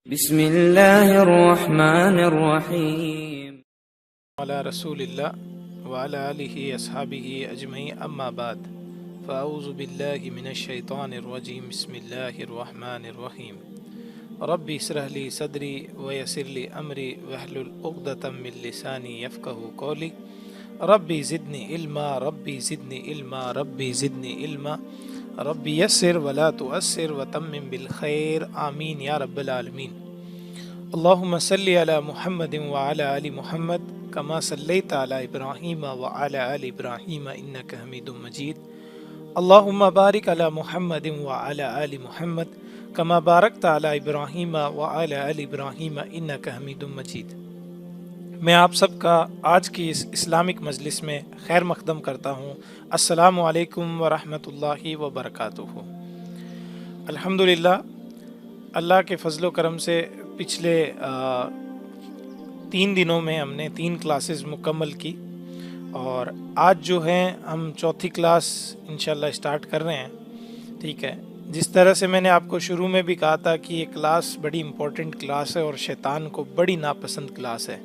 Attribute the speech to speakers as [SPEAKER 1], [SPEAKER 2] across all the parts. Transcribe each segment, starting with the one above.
[SPEAKER 1] बिस्मिल्लाहिर्रहमानिर्रहीम।
[SPEAKER 2] अला रसूलिल्लाह व अला आलिहि अस्हाबिहि अजमईन अम्मा बाद फ़अऊज़ु बिल्लाहि मिनश शैतानिर रजीम बिस्मिल्लाहिर्रहमानिर्रहीम रब्बि इश्रह ली सदरी व यस्सिर ली अमरी वहलुल उक़दतम मिन लिसानी यफ़क़हू क़ौली रब्बि ज़िदनी इल्मा रब्बि ज़िदनी इल्मा रब्बि ज़िदनी इल्मा रब्बि यस्सिर वला तुअस्सिर व तम्मिम बिल खैर आमीन या रब्बल आलमीन। अल्लाहुम्मा सल्लि अला मुहम्मदिन व अला आलि मुहम्मद कमा सल्लैता अला इब्राहीम व अला आलि इब्राहीम इन्नका हमीदुम मजीद। अल्लाहुम्मा बारिक अला मुहम्मदिन व अला आलि मुहम्मद कमा बारकता अला इब्राहीम व अला आलि इब्राहीम इन्नका हमीदुम मजीद। मैं आप सबका आज की इस इस्लामिक मजलिस में खैर मक़दम करता हूँ। अस्सलामु अलैकुम व रहमतुल्लाहि व बरकातुहू। अल्हम्दुलिल्लाह, अल्लाह के फ़ज़ल व करम से पिछले 3 दिनों में हमने 3 क्लासेस मुकम्मल की और आज जो है हम चौथी क्लास इंशाल्लाह स्टार्ट कर रहे हैं। ठीक है, जिस तरह से मैंने आपको शुरू में भी कहा था कि ये क्लास बड़ी इम्पोर्टेंट क्लास है और शैतान को बड़ी नापसंद क्लास है।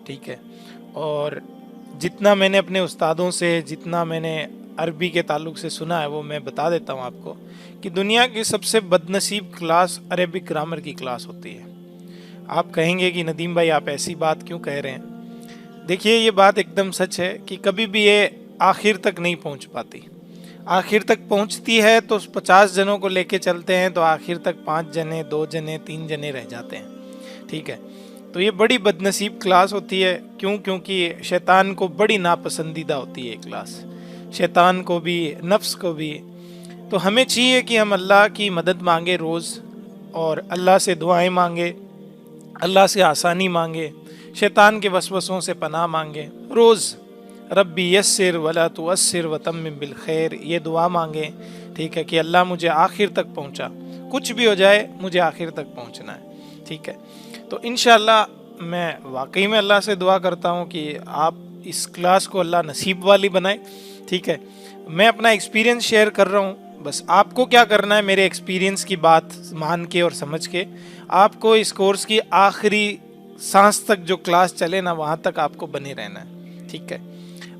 [SPEAKER 2] ठीक है, और जितना मैंने अपने उस्तादों से, जितना मैंने अरबी के ताल्लुक़ से सुना है वो मैं बता देता हूँ आपको कि दुनिया की सबसे बदनसीब क्लास अरेबिक ग्रामर की क्लास होती है। आप कहेंगे कि नदीम भाई आप ऐसी बात क्यों कह रहे हैं? देखिए, ये बात एकदम सच है कि कभी भी ये आखिर तक नहीं पहुंच पाती। आखिर तक पहुंचती है तो 50 जनों को लेके चलते हैं तो आखिर तक 5 जने, 2 जने, 3 जने रह जाते हैं। ठीक है, तो ये बड़ी बदनसीब क्लास होती है। क्यों? क्योंकि शैतान को बड़ी नापसंदीदा होती है ये क्लास, शैतान को भी, नफ्स को भी। तो हमें चाहिए कि हम अल्लाह की मदद मांगे रोज़, और अल्लाह से दुआएं मांगे, अल्लाह से आसानी मांगे, शैतान के वसवसों से पनाह मांगे रोज़। रब्बी यस्सिर वला तुअस्सिर व तम्मिम बिल खैर, ये दुआ मांगे। ठीक है, कि अल्लाह मुझे आखिर तक पहुंचा, कुछ भी हो जाए मुझे आखिर तक पहुंचना है। ठीक है, तो इंशाअल्लाह मैं वाकई में अल्लाह से दुआ करता हूँ कि आप इस क्लास को अल्लाह नसीब वाली बनाए। ठीक है, मैं अपना एक्सपीरियंस शेयर कर रहा हूँ, बस आपको क्या करना है, मेरे एक्सपीरियंस की बात मान के और समझ के आपको इस कोर्स की आखिरी सांस तक जो क्लास चले ना, वहाँ तक आपको बने रहना है। ठीक है,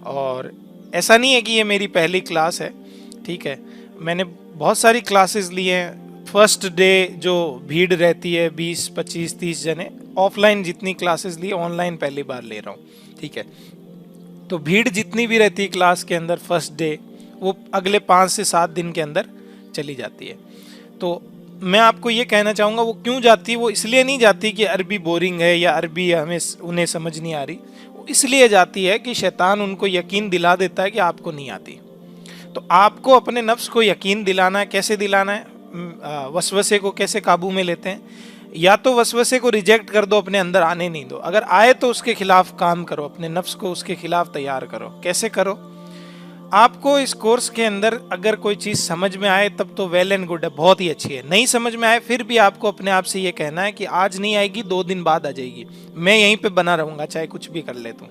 [SPEAKER 2] और ऐसा नहीं है कि ये मेरी पहली क्लास है। ठीक है, मैंने बहुत सारी क्लासेस ली हैं। फर्स्ट डे जो भीड़ रहती है 20, 25, 30 जने, ऑफलाइन जितनी क्लासेस ली, ऑनलाइन पहली बार ले रहा हूँ। ठीक है, तो भीड़ जितनी भी रहती है क्लास के अंदर फर्स्ट डे, वो अगले 5 से 7 दिन के अंदर चली जाती है। तो मैं आपको ये कहना चाहूँगा वो क्यों जाती है। वो इसलिए नहीं जाती कि अरबी बोरिंग है या अरबी हमें उन्हें समझ नहीं आ रही। वो इसलिए जाती है कि शैतान उनको यकीन दिला देता है कि आपको नहीं आती। तो आपको अपने नफ्स को यकीन दिलाना है। कैसे दिलाना है? वसवसे को कैसे काबू में लेते हैं? या तो वसवसे को रिजेक्ट कर दो, अपने अंदर आने नहीं दो। अगर आए तो उसके खिलाफ काम करो, अपने नफ्स को उसके खिलाफ तैयार करो। कैसे करो? आपको इस कोर्स के अंदर अगर कोई चीज़ समझ में आए तब तो वेल एंड गुड है, बहुत ही अच्छी है। नहीं समझ में आए फिर भी आपको अपने आप से ये कहना है कि आज नहीं आएगी, 2 दिन बाद आ जाएगी, मैं यहीं पे बना रहूँगा चाहे कुछ भी कर ले तू।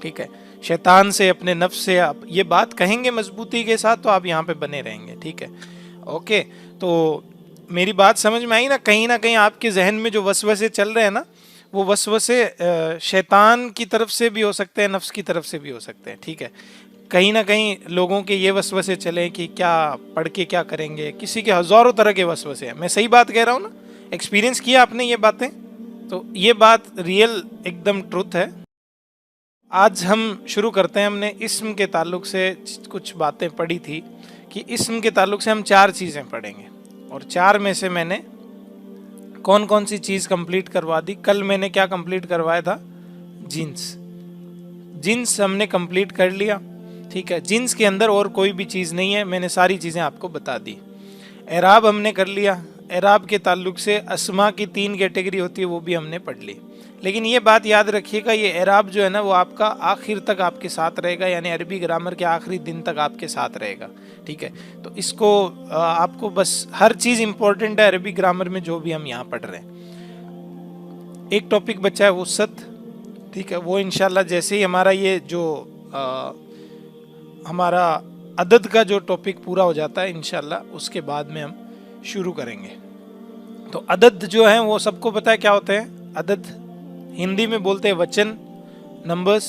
[SPEAKER 2] ठीक है, शैतान से, अपने नफ्स से आप ये बात कहेंगे मजबूती के साथ तो आप यहाँ पे बने रहेंगे। ठीक है, ओके। तो मेरी बात समझ में आई ना? कहीं आपके जहन में जो वसवसे चल रहे हैं ना, वो वसवसे शैतान की तरफ से भी हो सकते हैं, नफ्स की तरफ से भी हो सकते हैं। ठीक है, कहीं ना कहीं लोगों के ये वसवसे चले कि क्या पढ़ के क्या करेंगे, किसी के हज़ारों तरह के वसवसे हैं। मैं सही बात कह रहा हूँ ना? एक्सपीरियंस किया आपने ये बातें? तो ये बात रियल एकदम ट्रुथ है। आज हम शुरू करते हैं। हमने इस्म के ताल्लुक से कुछ बातें पढ़ी थी कि इस्म के ताल्लुक से हम 4 चीज़ें पढ़ेंगे, और 4 में से मैंने कौन कौन सी चीज़ कंप्लीट करवा दी। कल मैंने क्या कंप्लीट करवाया था? जिन्स। जिन्स हमने कंप्लीट कर लिया। ठीक है, जिन्स के अंदर और कोई भी चीज़ नहीं है, मैंने सारी चीज़ें आपको बता दी। एराब हमने कर लिया। एराब के ताल्लुक से अस्मा की 3 कैटेगरी होती है, वो भी हमने पढ़ ली। लेकिन ये बात याद रखिएगा, ये एराब जो है ना वो आपका आखिर तक आपके साथ रहेगा, यानी अरबी ग्रामर के आखिरी दिन तक आपके साथ रहेगा। ठीक है, तो इसको आपको बस, हर चीज़ इंपॉर्टेंट है अरबी ग्रामर में जो भी हम यहाँ पढ़ रहे हैं। एक टॉपिक बचा है वुसअत। ठीक है, वो इंशाल्लाह जैसे ही हमारा ये जो हमारा अदद का जो टॉपिक पूरा हो जाता है इंशाल्लाह, उसके बाद में हम शुरू करेंगे। तो अदद जो है वो सबको पता है क्या होते हैं। अदद हिंदी में बोलते हैं वचन, नंबर्स,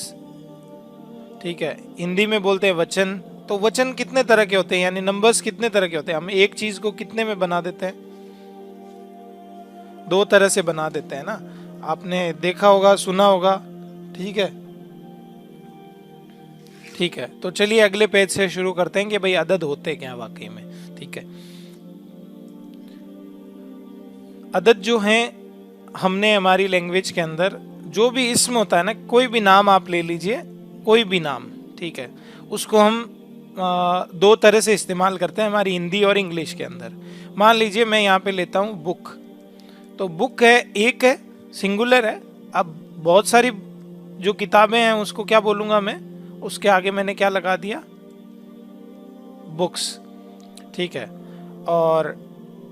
[SPEAKER 2] ठीक है, हिंदी में बोलते हैं वचन। तो वचन कितने तरह के होते हैं, यानी नंबर्स कितने तरह के होते हैं। हम एक चीज को कितने में बना देते हैं, दो तरह से बना देते हैं ना, आपने देखा होगा, सुना होगा, ठीक है। ठीक है, तो चलिए अगले पेज से शुरू करते हैं कि भाई अदद होते क्या वाकई में। ठीक है, अदद जो है, हमने हमारी लैंग्वेज के अंदर जो भी इस्म होता है ना, कोई भी नाम आप ले लीजिए, कोई भी नाम, ठीक है, उसको हम दो तरह से इस्तेमाल करते हैं हमारी हिंदी और इंग्लिश के अंदर। मान लीजिए मैं यहाँ पे लेता हूँ बुक, तो बुक है, एक है, सिंगुलर है। अब बहुत सारी जो किताबें हैं उसको क्या बोलूँगा मैं, उसके आगे मैंने क्या लगा दिया, बुक्स, ठीक है। और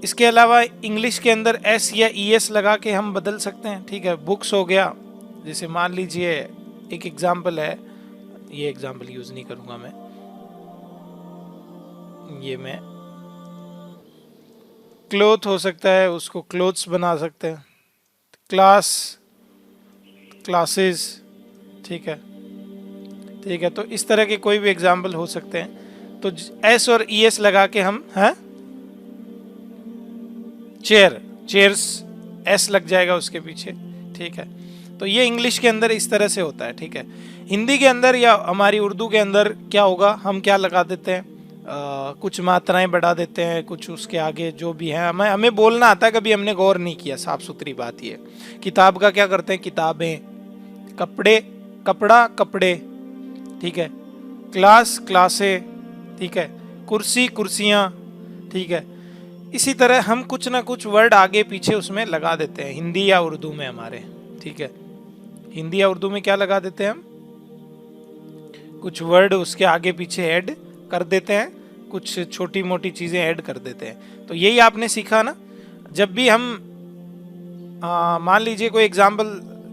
[SPEAKER 2] इसके अलावा इंग्लिश के अंदर एस या ई एस लगा के हम बदल सकते हैं, ठीक है। बुक्स हो गया, जैसे मान लीजिए एक एग्जाम्पल है, ये एग्जाम्पल यूज नहीं करूंगा मैं, ये मैं क्लोथ हो सकता है, उसको क्लोथ्स बना सकते हैं। क्लास, क्लासेस, ठीक है, ठीक है। तो इस तरह के कोई भी एग्जाम्पल हो सकते हैं। तो एस और ई एस लगा के हम, हैं, चेयर, चेयर्स, एस लग जाएगा उसके पीछे, ठीक है। तो ये इंग्लिश के अंदर इस तरह से होता है, ठीक है। हिंदी के अंदर या हमारी उर्दू के अंदर क्या होगा, हम क्या लगा देते हैं, कुछ मात्राएं बढ़ा देते हैं, कुछ उसके आगे जो भी है, हमें बोलना आता है, कभी हमने गौर नहीं किया। साफ सुथरी बात ये, किताब का क्या करते हैं, किताबें, कपड़े, कपड़ा, कपड़े, ठीक है, क्लास, क्लासे, ठीक है, कुर्सी, कुर्सियाँ, ठीक है। इसी तरह हम कुछ ना कुछ वर्ड आगे पीछे उसमें लगा देते हैं, हिंदी या उर्दू में हमारे, ठीक है। हिंदी या उर्दू में क्या लगा देते हैं हम, कुछ वर्ड उसके आगे पीछे ऐड कर देते हैं, कुछ छोटी मोटी चीजें ऐड कर देते हैं। तो यही आपने सीखा ना, जब भी हम मान लीजिए कोई एग्जाम्पल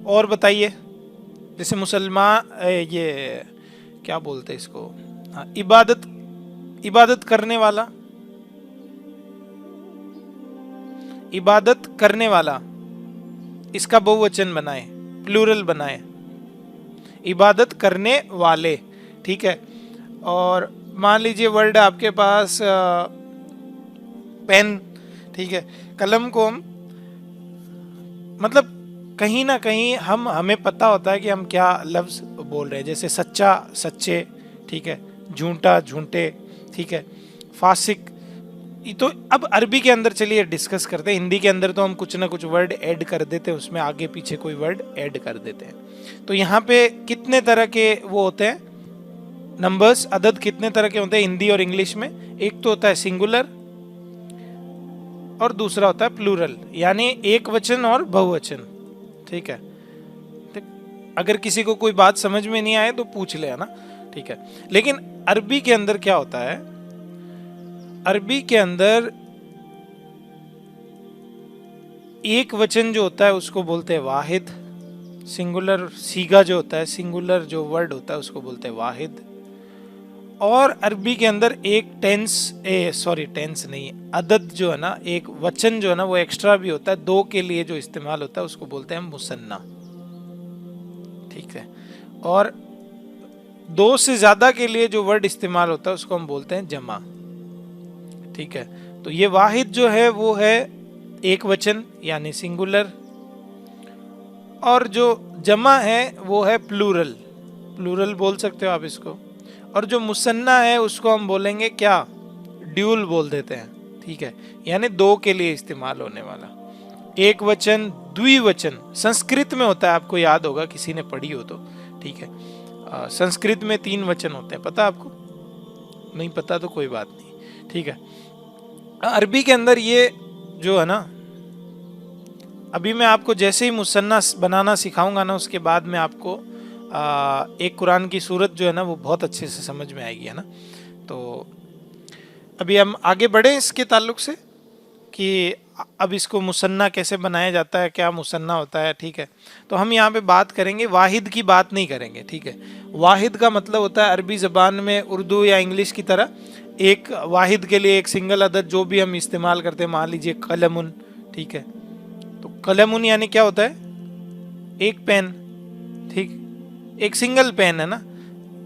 [SPEAKER 2] और बताइए, जैसे मुसलमान, ये क्या बोलते हैं इसको, इबादत, इबादत करने वाला, इबादत करने वाला, इसका बहुवचन बनाए, प्लूरल बनाए, इबादत करने वाले, ठीक है। और मान लीजिए वर्ड आपके पास पेन, ठीक है, कलम को हम, मतलब कहीं ना कहीं हमें पता होता है कि हम क्या लफ्ज बोल रहे हैं, जैसे सच्चा, सच्चे, ठीक है, झूठा, झूठे, ठीक है, फासिक। तो अब अरबी के अंदर चलिए डिस्कस करते हैं। हिंदी के अंदर तो हम कुछ ना कुछ वर्ड ऐड कर देते हैं, उसमें आगे पीछे कोई वर्ड ऐड कर देते हैं। तो यहाँ पे कितने तरह के वो होते हैं, नंबर्स, अदद कितने तरह के होते हैं हिंदी और इंग्लिश में। एक तो होता है सिंगुलर और दूसरा होता है प्लूरल, यानी एक वचन और बहुवचन, ठीक है। अगर किसी को कोई बात समझ में नहीं आए तो पूछ ले, है ना, ठीक है। लेकिन अरबी के अंदर क्या होता है, अरबी के अंदर एक वचन जो होता है उसको बोलते हैं वाहिद, सिंगुलर सीगा जो होता है, सिंगुलर जो वर्ड होता है उसको बोलते हैं वाहिद। और अरबी के अंदर एक टेंस नहीं, अदद जो है ना, एक वचन जो है ना वो एक्स्ट्रा भी होता है, दो के लिए जो इस्तेमाल होता है उसको बोलते हैं मुसन्ना, ठीक है। और दो से ज्यादा के लिए जो वर्ड इस्तेमाल होता है उसको हम बोलते हैं जमा, ठीक है। तो ये वाहिद जो है वो है एक वचन यानी सिंगुलर, और जो जमा है वो है प्लूरल, प्लूरल बोल सकते हो आप इसको। और जो मुसन्ना है उसको हम बोलेंगे क्या, ड्यूल बोल देते हैं, ठीक है, यानी दो के लिए इस्तेमाल होने वाला। एक वचन, द्विवचन संस्कृत में होता है, आपको याद होगा, किसी ने पढ़ी हो तो, ठीक है। संस्कृत में 3 वचन होते हैं, पता आपको, नहीं पता तो कोई बात नहीं, ठीक है। अरबी के अंदर ये जो है ना, अभी मैं आपको जैसे ही मुसन्ना बनाना सिखाऊंगा ना, उसके बाद में आपको एक कुरान की सूरत जो है ना वो बहुत अच्छे से समझ में आएगी, है ना। तो अभी हम आगे बढ़े इसके ताल्लुक से कि अब इसको मुसन्ना कैसे बनाया जाता है, क्या मुसन्ना होता है, ठीक है। तो हम यहाँ पे बात करेंगे, वाहिद की बात नहीं करेंगे, ठीक है। वाहिद का मतलब होता है अरबी ज़बान में, उर्दू या इंग्लिश की तरह, एक वाहिद के लिए एक सिंगल अदद जो भी हम इस्तेमाल करते हैं, मान लीजिए कलमुन, ठीक है। तो कलमुन यानी क्या होता है, एक पेन, ठीक, एक सिंगल पेन है ना,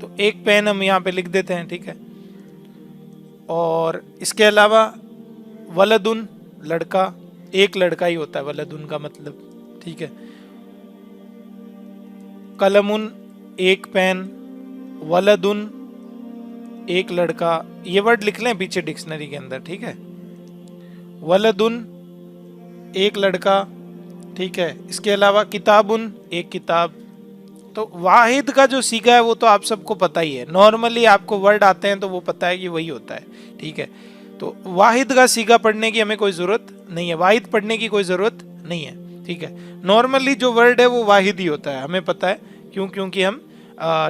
[SPEAKER 2] तो एक पेन हम यहाँ पे लिख देते हैं, ठीक है। और इसके अलावा वलदुन, लड़का, एक लड़का ही होता है वलदुन का मतलब, ठीक है। कलमुन एक पेन, वलदुन एक लड़का, ये वर्ड लिख लें पीछे डिक्शनरी के अंदर, ठीक है। वलदुन एक लड़का, ठीक है। इसके अलावा किताबुन एक किताब। तो वाहिद का जो सीगा है वो तो आप सबको पता ही है, नॉर्मली आपको वर्ड आते हैं तो वो पता है कि वही होता है, ठीक है। तो वाहिद का सीगा पढ़ने की हमें कोई ज़रूरत नहीं है, वाहिद पढ़ने की कोई ज़रूरत नहीं है, ठीक है। नॉर्मली जो वर्ड है वो वाहिद ही होता है, हमें पता है, क्यों, क्योंकि हम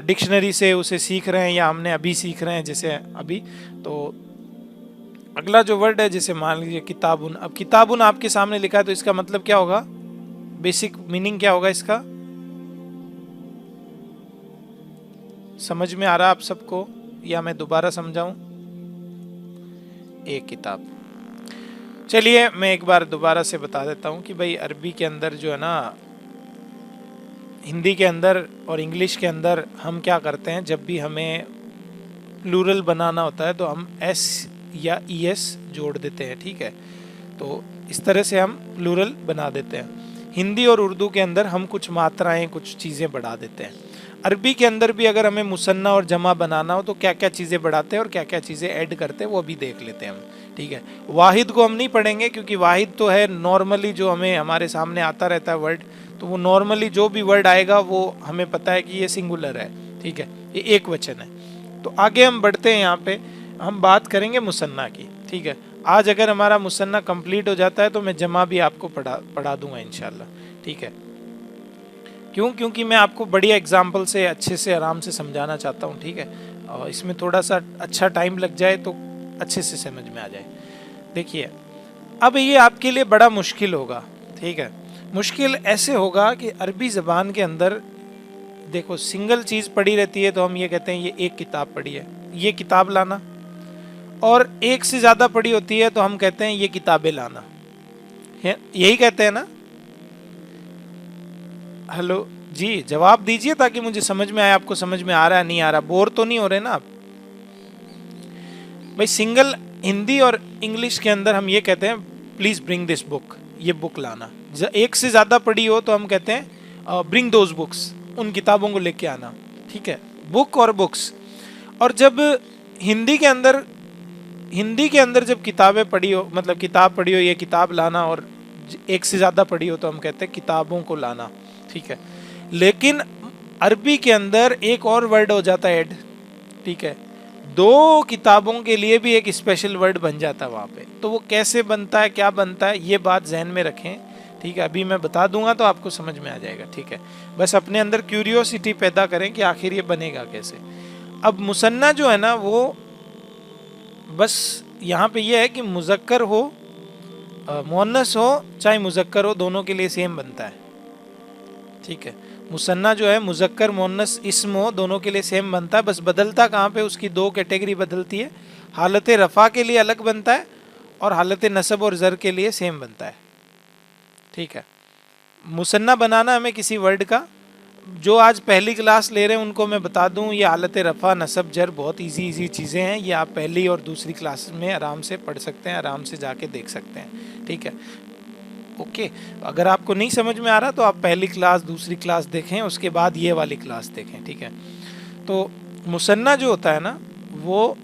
[SPEAKER 2] डिक्शनरी से उसे सीख रहे हैं या हमने अभी सीख रहे हैं जैसे अभी। तो अगला जो वर्ड है जैसे मान लीजिए किताबुन, अब किताबुन आपके सामने लिखा है तो इसका मतलब क्या होगा, बेसिक मीनिंग क्या होगा इसका, समझ में आ रहा आप सबको या मैं दोबारा समझाऊं? एक किताब। चलिए मैं एक बार दोबारा से बता देता हूं कि भाई अरबी के अंदर जो है ना, हिंदी के अंदर और इंग्लिश के अंदर हम क्या करते हैं, जब भी हमें प्लूरल बनाना होता है तो हम एस या ई एस जोड़ देते हैं, ठीक है। तो इस तरह से हम प्लूरल बना देते हैं। हिंदी और उर्दू के अंदर हम कुछ मात्राएं, कुछ चीज़ें बढ़ा देते हैं। अरबी के अंदर भी अगर हमें मुसन्ना और जमा बनाना हो तो क्या क्या चीज़ें बढ़ाते हैं और क्या क्या चीज़ें ऐड करते हैं वो भी देख लेते हैं हम, ठीक है। वाहिद को हम नहीं पढ़ेंगे क्योंकि वाहिद तो है नॉर्मली जो हमें हमारे सामने आता रहता है वर्ड, तो वो नॉर्मली जो भी वर्ड आएगा वो हमें पता है कि ये सिंगुलर है, ठीक है, ये एक वचन है। तो आगे हम बढ़ते हैं, यहाँ पे हम बात करेंगे मुसन्ना की, ठीक है। आज अगर हमारा मुसन्ना कंप्लीट हो जाता है तो मैं जमा भी आपको पढ़ा दूंगा इंशाल्लाह, ठीक है। क्यों? क्योंकि मैं आपको बढ़िया एग्जाम्पल से अच्छे से आराम से समझाना चाहता हूँ, ठीक है। और इसमें थोड़ा सा अच्छा टाइम लग जाए तो अच्छे से समझ में आ जाए। देखिए अब ये आपके लिए बड़ा मुश्किल होगा, ठीक है। मुश्किल ऐसे होगा कि अरबी ज़बान के अंदर देखो सिंगल चीज़ पड़ी रहती है तो हम ये कहते हैं ये एक किताब पड़ी है, ये किताब लाना, और एक से ज़्यादा पड़ी होती है तो हम कहते हैं ये किताबें लाना, यही कहते हैं ना। हेलो जी, जवाब दीजिए ताकि मुझे समझ में आए, आपको समझ में आ रहा है नहीं आ रहा, बोर तो नहीं हो रहे ना आप? भाई सिंगल हिंदी और इंग्लिश के अंदर हम ये कहते हैं प्लीज ब्रिंग दिस बुक, ये बुक लाना। एक से ज्यादा पढ़ी हो तो हम कहते हैं ब्रिंग दोज बुक्स, उन किताबों को लेके आना, ठीक है, बुक और बुक्स। और जब हिंदी के अंदर जब किताबें पढ़ी हो, मतलब किताब पढ़ी हो, ये किताब लाना, और एक से ज्यादा पढ़ी हो तो हम कहते हैं किताबों को लाना, ठीक है। लेकिन अरबी के अंदर एक और वर्ड हो जाता है ऐड, ठीक है, दो किताबों के लिए भी एक स्पेशल वर्ड बन जाता है वहाँ पे। तो वो कैसे बनता है, क्या बनता है, ये बात जहन में रखें, ठीक है। अभी मैं बता दूंगा तो आपको समझ में आ जाएगा, ठीक है। बस अपने अंदर क्यूरियोसिटी पैदा करें कि आखिर ये बनेगा कैसे। अब मुसन्ना जो है ना वो बस यहाँ पे ये है कि मुज़क्कर हो, मुअन्नस हो चाहे मुज़क्कर हो, दोनों के लिए सेम बनता है, ठीक है। मुसन्ना जो है मुज़क्कर मुअन्नस इस्म हो, दोनों के लिए सेम बनता है, बस बदलता कहाँ पे, उसकी दो कैटेगरी बदलती है। हालत रफ़ा के लिए अलग बनता है और हालत नसब और ज़र के लिए सेम बनता है, ठीक है। मुसन्ना बनाना हमें किसी वर्ड का, जो आज पहली क्लास ले रहे हैं उनको मैं बता दूं, ये हालत रफ़ा नसब जर बहुत इजी चीज़ें हैं, ये आप पहली और दूसरी क्लास में आराम से पढ़ सकते हैं, आराम से जाके देख सकते हैं, ठीक है, ओके। अगर आपको नहीं समझ में आ रहा तो आप पहली क्लास दूसरी क्लास देखें, उसके बाद ये वाली क्लास देखें, ठीक है। तो मुसन्ना जो होता है ना वो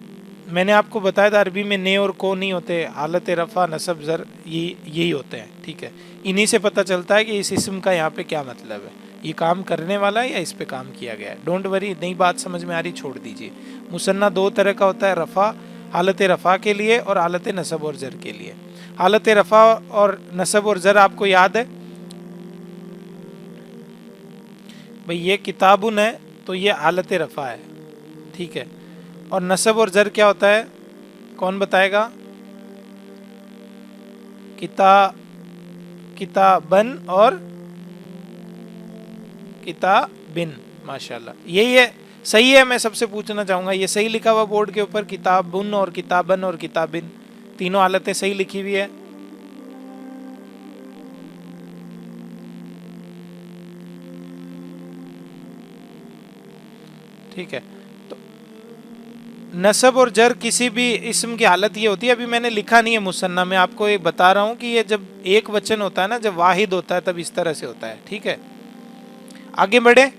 [SPEAKER 2] मैंने आपको बताया था अरबी में ने और को नहीं होते, हालत रफ़ा नसब ज़र यही होते हैं, ठीक है। इन्हीं से पता चलता है कि इस इस्म का यहाँ पे क्या मतलब है, ये काम करने वाला है या इस पे काम किया गया है। डोंट वरी, नई बात समझ में आ रही छोड़ दीजिए। मुसन्ना दो तरह का होता है, रफ़ा, हालत रफ़ा के लिए और हालत नसब और ज़र के लिए। हालत रफ़ा और नसब और ज़र आपको याद है भाई, ये किताबुन है तो ये हालत रफ़ा है, ठीक है। और नसब और ज़र क्या होता है, कौन बताएगा? किताबन और किताबिन, माशाल्लाह यही है, सही है। मैं सबसे पूछना चाहूँगा ये सही लिखा हुआ बोर्ड के ऊपर, किताबुन और किताबन और किताबिन, तीनों हालतें सही लिखी हुई है? ठीक है। तो नसब और जर किसी भी इस्म की हालत ये होती है, अभी मैंने लिखा नहीं है मुसन्ना में, आपको ये बता रहा हूँ कि ये जब एक वचन होता है ना, जब वाहिद होता है तब इस तरह से होता है। ठीक है, आगे बढ़े।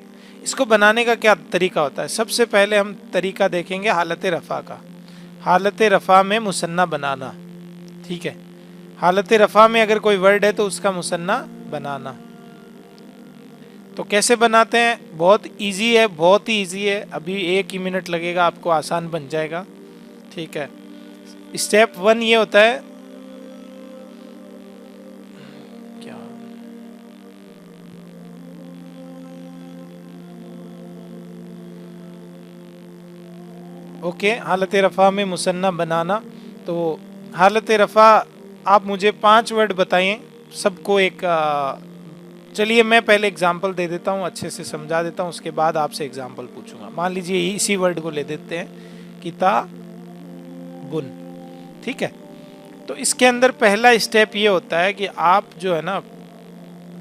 [SPEAKER 2] इसको बनाने का क्या तरीका होता है? सबसे पहले हम तरीका देखेंगे हालत रफ़ा का। हालत रफ़ा में मुसन्ना बनाना। ठीक है, हालत रफ़ा में अगर कोई वर्ड है तो उसका मुसन्ना बनाना। तो कैसे बनाते हैं? बहुत इजी है, बहुत ही इजी है। अभी 1 ही मिनट लगेगा, आपको आसान बन जाएगा। ठीक है, स्टेप 1 ये होता है, क्या ओके, हालत रफ़ा में मुसन्ना बनाना। तो हालत रफ़ा आप मुझे 5 वर्ड बताइए, सबको एक चलिए मैं पहले एग्जांपल दे देता हूँ, अच्छे से समझा देता हूँ, उसके बाद आपसे एग्जांपल पूछूंगा। मान लीजिए इसी वर्ड को ले देते हैं, किताबुन। ठीक है, तो इसके अंदर पहला स्टेप ये होता है कि आप जो है ना,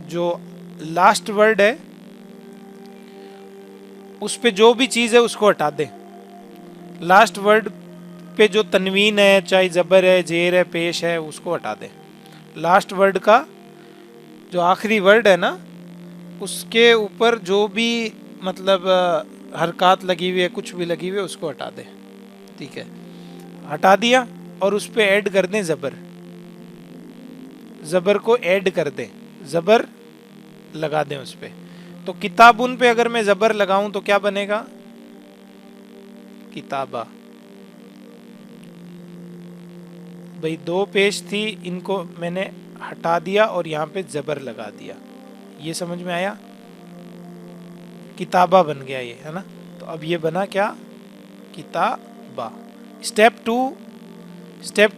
[SPEAKER 2] जो लास्ट वर्ड है उस पे जो भी चीज़ है उसको हटा दें। लास्ट वर्ड पे जो तनवीन है, चाहे ज़बर है, जेर है, पेश है, उसको हटा दें। लास्ट वर्ड का जो आखिरी वर्ड है ना, उसके ऊपर जो भी मतलब हरकत लगी हुई है, कुछ भी लगी हुई है, उसको हटा दें। ठीक है, हटा दिया और उस पर ऐड कर दें ज़बर। ज़बर को ऐड कर दें, ज़बर लगा दें उस पर। तो किताबुन पे अगर मैं ज़बर लगाऊं तो क्या बनेगा? किताबा। भाई 2 पेश थी, इनको मैंने हटा दिया और यहाँ पे ज़बर लगा दिया। ये समझ में आया? किताबा बन गया ये, है ना? तो अब ये बना क्या? किताबा। स्टेप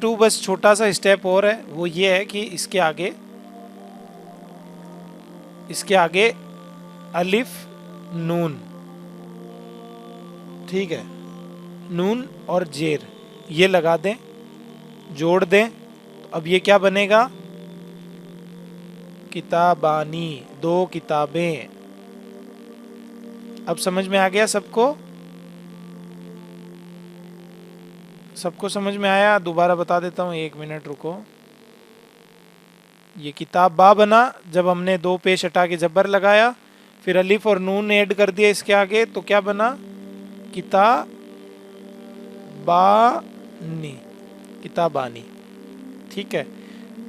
[SPEAKER 2] 2 बस छोटा सा स्टेप और है, वो ये है कि इसके आगे अलिफ नून। ठीक है, नून और जेर ये लगा दें, जोड़ दें। तो अब ये क्या बनेगा? किताबानी, 2 किताबें। अब समझ में आ गया सबको? सबको समझ में आया? दोबारा बता देता हूँ, 1 मिनट रुको। ये किताब बा बना जब हमने 2 पेश हटा के जबर लगाया, फिर अलिफ और नून ऐड कर दिया इसके आगे, तो क्या बना? किताबानी, किताबानी। ठीक है,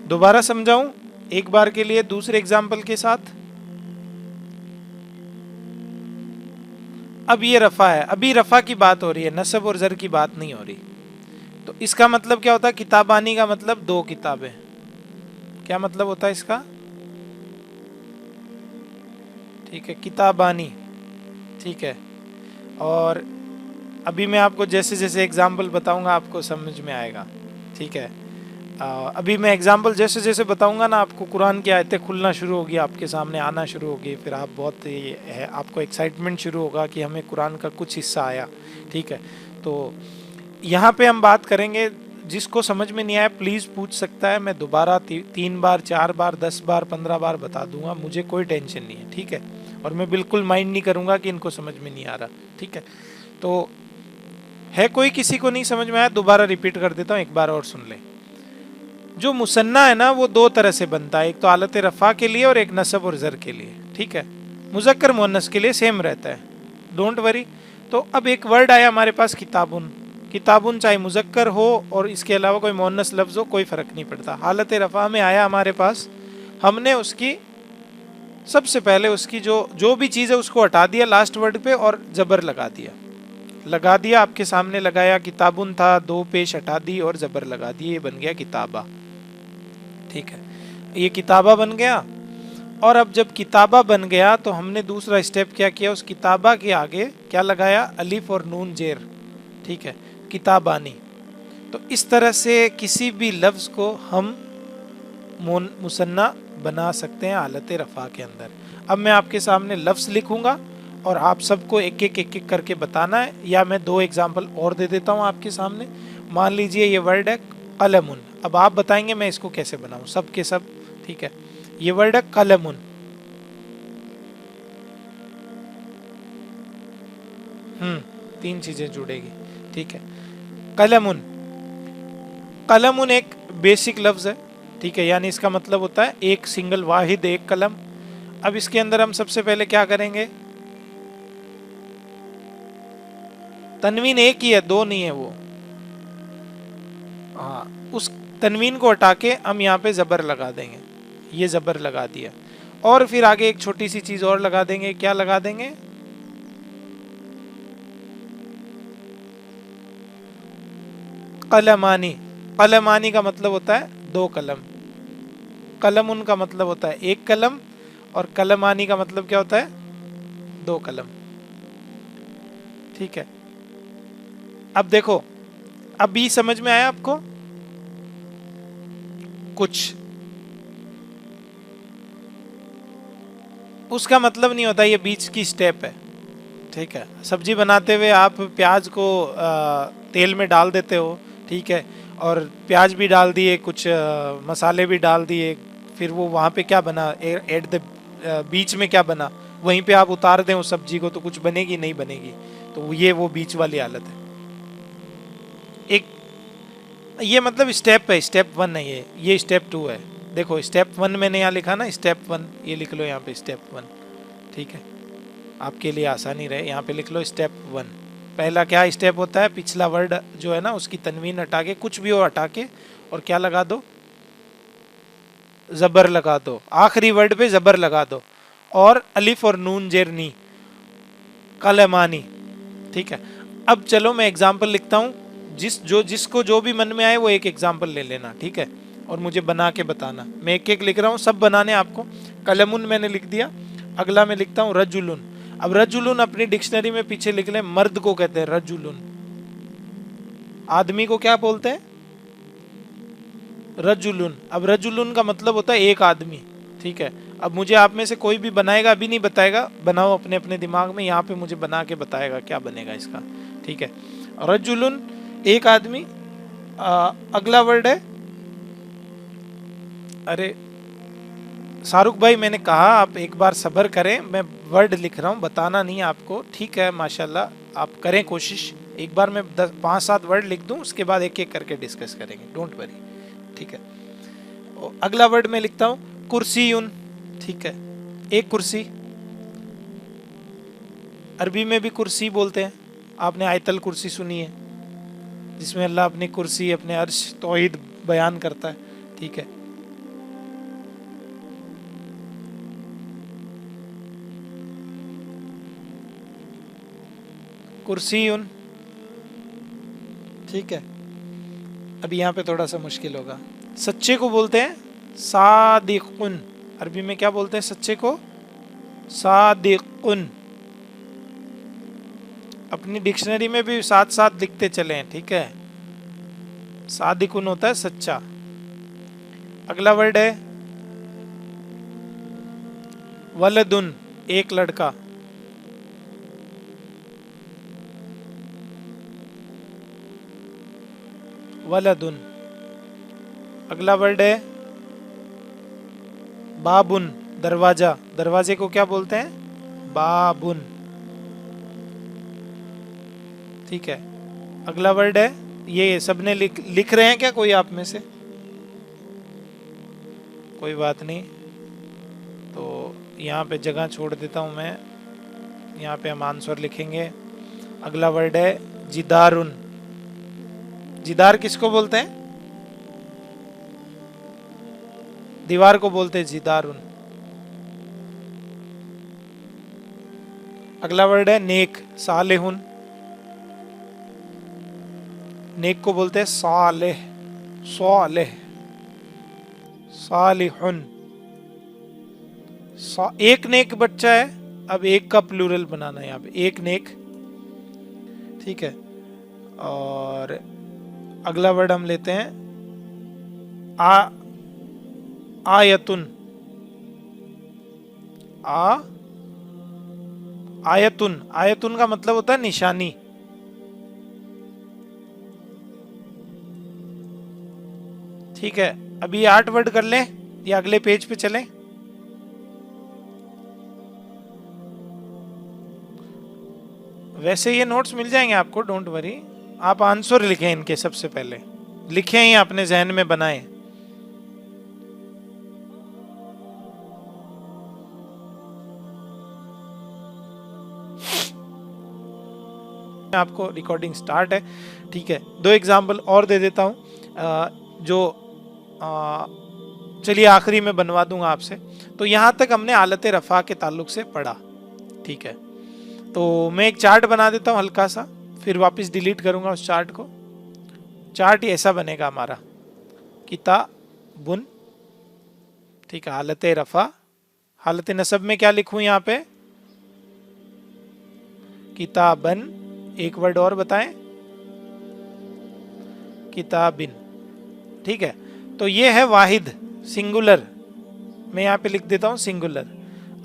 [SPEAKER 2] दोबारा समझाऊं एक बार के लिए दूसरे एग्जाम्पल के साथ। अब ये रफा है, अभी रफा की बात हो रही है, नसब और जर की बात नहीं हो रही। तो इसका मतलब क्या होता है? किताबानी का मतलब 2 किताबें। क्या मतलब होता है इसका? ठीक है, किताबानी। ठीक है, और अभी मैं आपको जैसे जैसे एग्जाम्पल बताऊंगा आपको समझ में आएगा। ठीक है, अभी मैं एग्जाम्पल जैसे जैसे बताऊंगा ना, आपको कुरान की आयतें खुलना शुरू होगी, आपके सामने आना शुरू होगी, फिर आप बहुत ये है, आपको एक्साइटमेंट शुरू होगा कि हमें कुरान का कुछ हिस्सा आया। ठीक है, तो यहाँ पे हम बात करेंगे, जिसको समझ में नहीं आया प्लीज़ पूछ सकता है, मैं दोबारा 3 बार 4 बार 10 बार 15 बार बता दूंगा, मुझे कोई टेंशन नहीं है। ठीक है, और मैं बिल्कुल माइंड नहीं करूँगा कि इनको समझ में नहीं आ रहा। ठीक है, तो है कोई किसी को नहीं समझ में आया? दोबारा रिपीट कर देता हूँ, एक बार और सुन ले। जो मुसन्ना है ना, वो 2 तरह से बनता है, एक तो हालत रफ़ा के लिए और एक नसब और ज़र के लिए। ठीक है, मुज़क्कर मुअन्नस के लिए सेम रहता है, डोंट वरी। तो अब एक वर्ड आया हमारे पास किताबुन। किताबुन चाहे मुज़क्कर हो और इसके अलावा कोई मुअन्नस लफ्ज़ हो, कोई फ़र्क नहीं पड़ता। हालत रफ़ा में आया हमारे पास, हमने उसकी सबसे पहले उसकी जो जो भी चीज़ है उसको हटा दिया लास्ट वर्ड पे और ज़बर लगा दिया आपके सामने लगाया। किताबुन था, 2 पेश हटा दी और ज़बर लगा दी, ये बन गया किताबा। ठीक है, ये किताबा बन गया। और अब जब किताबा बन गया तो हमने दूसरा स्टेप क्या किया? उस किताबा के आगे क्या लगाया? अलिफ और नून जेर। ठीक है, किताबानी। तो इस तरह से किसी भी लफ्ज़ को हम मुसन्ना बना सकते हैं हालत रफ़ा के अंदर। अब मैं आपके सामने लफ्ज़ लिखूंगा और आप सबको एक एक करके बताना है, या मैं 2 एग्जाम्पल और दे देता हूँ आपके सामने। मान लीजिए ये वर्ड है कलमुन, अब आप बताएंगे मैं इसको कैसे बनाऊँ, सब के सब। ठीक है, ये वर्ड है कलमुन। तीन चीजें जुड़ेगी। ठीक है। कलमुन, कलमुन एक बेसिक लफ्ज है। ठीक है, यानी इसका मतलब होता है एक सिंगल वाहिद, एक कलम। अब इसके अंदर हम सबसे पहले क्या करेंगे, तनवीन एक ही है, दो नहीं है वो। हाँ, उस तनवीन को हटा के हम यहाँ पे जबर लगा देंगे, ये जबर लगा दिया। और फिर आगे एक छोटी सी चीज और लगा देंगे, क्या लगा देंगे, कलमानी। कलमानी का मतलब होता है दो कलम। कलम उनका मतलब होता है एक कलम, और कलमानी का मतलब क्या होता है, दो कलम। ठीक है, अब देखो, अभी समझ में आया आपको कुछ? उसका मतलब नहीं होता, ये बीच की स्टेप है। ठीक है, सब्जी बनाते हुए आप प्याज को तेल में डाल देते हो, ठीक है, और प्याज भी डाल दिए, कुछ मसाले भी डाल दिए, फिर वो वहाँ पे क्या बना, एट द बीच में क्या बना, वहीं पे आप उतार दें उस सब्जी को, तो कुछ बनेगी नहीं बनेगी। तो ये वो बीच वाली हालत है। एक ये मतलब स्टेप है, स्टेप वन है ये स्टेप टू है। देखो स्टेप वन मैंने यहाँ लिखा ना, स्टेप वन, ये लिख लो यहाँ पे स्टेप वन। ठीक है, आपके लिए आसानी रहे, यहाँ पे लिख लो स्टेप वन। पहला क्या स्टेप होता है, पिछला वर्ड जो है ना उसकी तनवीन हटा के, कुछ भी हो हटा के, और क्या लगा दो, जबर लगा दो, आखिरी वर्ड पे जबर लगा दो, और अलिफ और नून जेर नी, कलमानी। ठीक है, अब चलो मैं एग्जाम्पल लिखता हूँ, जिसको जो भी मन में आए वो एक एग्जाम्पल ले लेना। ठीक है, और मुझे बना के बताना। मैं एक एक लिख रहा हूँ, सब बनाने आपको। कलमुन मैंने लिख दिया, अगला मैं लिखता हूँ रजुलुन। अब रजुलुन अपनी डिक्शनरी में पीछे लिख लें, मर्द को कहते हैं रजुलुन। आदमी को क्या बोलते हैं, रजुलुन। अब रजुलुन का मतलब होता है एक आदमी। ठीक है, अब मुझे आप में से कोई भी बनाएगा, अभी नहीं बताएगा, बनाओ अपने अपने दिमाग में, यहाँ पे मुझे बना के बताएगा क्या बनेगा इसका। ठीक है, रजुलुन एक आदमी। अगला वर्ड है, अरे शाहरुख भाई मैंने कहा आप एक बार सब्र करें, मैं वर्ड लिख रहा हूँ, बताना नहीं आपको। ठीक है, माशाल्लाह आप करें कोशिश। एक बार मैं 5-7 वर्ड लिख दूँ, उसके बाद एक एक करके डिस्कस करेंगे, डोंट वरी। ठीक है, अगला वर्ड मैं लिखता हूँ कुर्सीयुन। ठीक है, एक कुर्सी। अरबी में भी कुर्सी बोलते हैं, आपने आयतल कुर्सी सुनी है, जिसमें अल्लाह अपनी कुर्सी, अपने अर्श तौहीद बयान करता है। ठीक है, कुर्सीयुन। ठीक है, अभी यहाँ पे थोड़ा सा मुश्किल होगा। सच्चे को बोलते हैं सादिकुन। अरबी में क्या बोलते हैं सच्चे को, सादिकुन। अपनी डिक्शनरी में भी साथ साथ लिखते चले। ठीक है, सादिकुन होता है सच्चा। अगला वर्ड है वलदुन, एक लड़का। वलदुन। अगला वर्ड है बाबुन, दरवाजा। दरवाजे को क्या बोलते हैं, बाबुन। ठीक है, अगला वर्ड है, ये सबने लिख रहे हैं क्या कोई आप में से? कोई बात नहीं, तो यहाँ पे जगह छोड़ देता हूँ मैं, यहाँ पे हम आंसर लिखेंगे। अगला वर्ड है जिदारुन। जिदार किसको बोलते हैं, दीवार को बोलते हैं जिदारुन। अगला वर्ड है नेक, सालेहुन। नेक को बोलते हैं सालेह, सालेह, सालिहुन। एक नेक बच्चा है, अब एक का प्लूरल बनाना है यहाँ पे, एक नेक। ठीक है, और अगला वर्ड हम लेते हैं आयतुन। आयतुन, आयतुन का मतलब होता है निशानी। ठीक है, अभी 8 वर्ड कर लें या अगले पेज पे चलें? वैसे ये नोट्स मिल जाएंगे आपको, डोंट वरी। आप आंसर लिखें इनके, सबसे पहले लिखें ही अपने जहन में बनाएं। आपको रिकॉर्डिंग स्टार्ट है, ठीक है। दो एग्जाम्पल और दे देता हूं जो चलिए आखिरी में बनवा दूंगा आपसे। तो यहां तक हमने हालत रफा के ताल्लुक से पढ़ा, ठीक है। तो मैं एक चार्ट बना देता हूं हल्का सा, फिर वापस डिलीट करूंगा उस चार्ट को। चार्ट ऐसा बनेगा हमारा, किताबुन, ठीक है, हालत रफा। हालत नसब में क्या लिखूं यहाँ पे? किताबन। एक वर्ड और बताएं, किताबिन, ठीक है। तो ये है वाहिद, सिंगुलर। मैं यहाँ पे लिख देता हूँ सिंगुलर।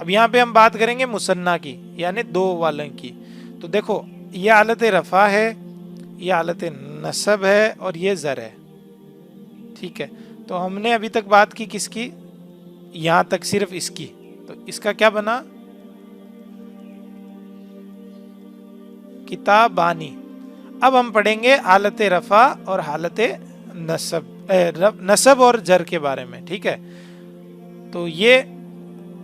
[SPEAKER 2] अब यहाँ पे हम बात करेंगे मुसन्ना की, यानी दो वालों की। तो देखो, ये हालत रफा है, ये हालत नसब है, और ये ज़र है, ठीक है। तो हमने अभी तक बात की किसकी? यहाँ तक सिर्फ इसकी। तो इसका क्या बना? किताबानी। अब हम पढ़ेंगे हालत रफा और हालत नसब, नसब और जर के बारे में, ठीक है। तो ये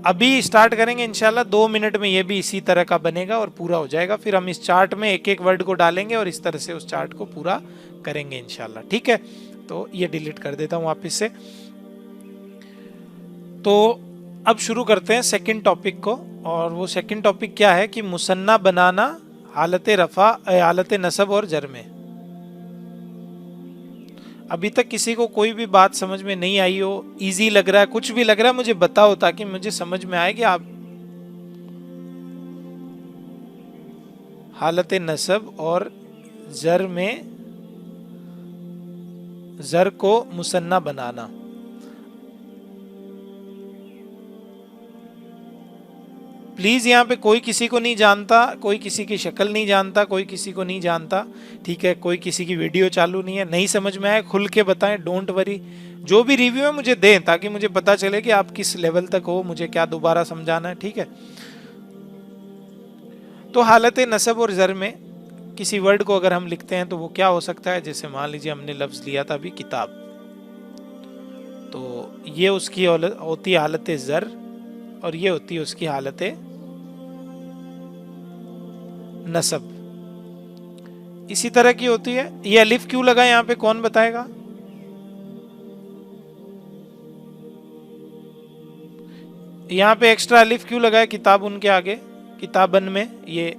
[SPEAKER 2] अभी स्टार्ट करेंगे इंशाल्लाह, 2 मिनट में ये भी इसी तरह का बनेगा और पूरा हो जाएगा। फिर हम इस चार्ट में एक एक वर्ड को डालेंगे और इस तरह से उस चार्ट को पूरा करेंगे इंशाल्लाह, ठीक है। तो ये डिलीट कर देता हूँ वापस से। तो अब शुरू करते हैं सेकंड टॉपिक को, और वो सेकंड टॉपिक क्या है कि मुसन्ना बनाना हालत रफा, हालत नसब और जर में। अभी तक किसी को कोई भी बात समझ में नहीं आई हो, इजी लग रहा है, कुछ भी लग रहा है, मुझे बताओ ताकि मुझे समझ में आए कि आप हालत नसब और जर में, जर को मुसन्ना बनाना। प्लीज यहाँ पे कोई किसी को नहीं जानता, कोई किसी की शक्ल नहीं जानता, कोई किसी को नहीं जानता, ठीक है। कोई किसी की वीडियो चालू नहीं है, नहीं समझ में आए खुल के बताएं, डोंट वरी। जो भी रिव्यू है मुझे दें ताकि मुझे पता चले कि आप किस लेवल तक हो, मुझे क्या दोबारा समझाना है, ठीक है। तो हालत नसब और जर में किसी वर्ड को अगर हम लिखते हैं तो वो क्या हो सकता है? जैसे मान लीजिए हमने लफ्ज लिया था अभी किताब, तो ये उसकी होती है हालत जर, और ये होती है उसकी हालत नसब। इसी तरह की होती है। ये अलिफ क्यों लगा यहां पे, कौन बताएगा? यहां पे एक्स्ट्रा अलिफ क्यों लगा है किताब उनके आगे, किताबन में? ये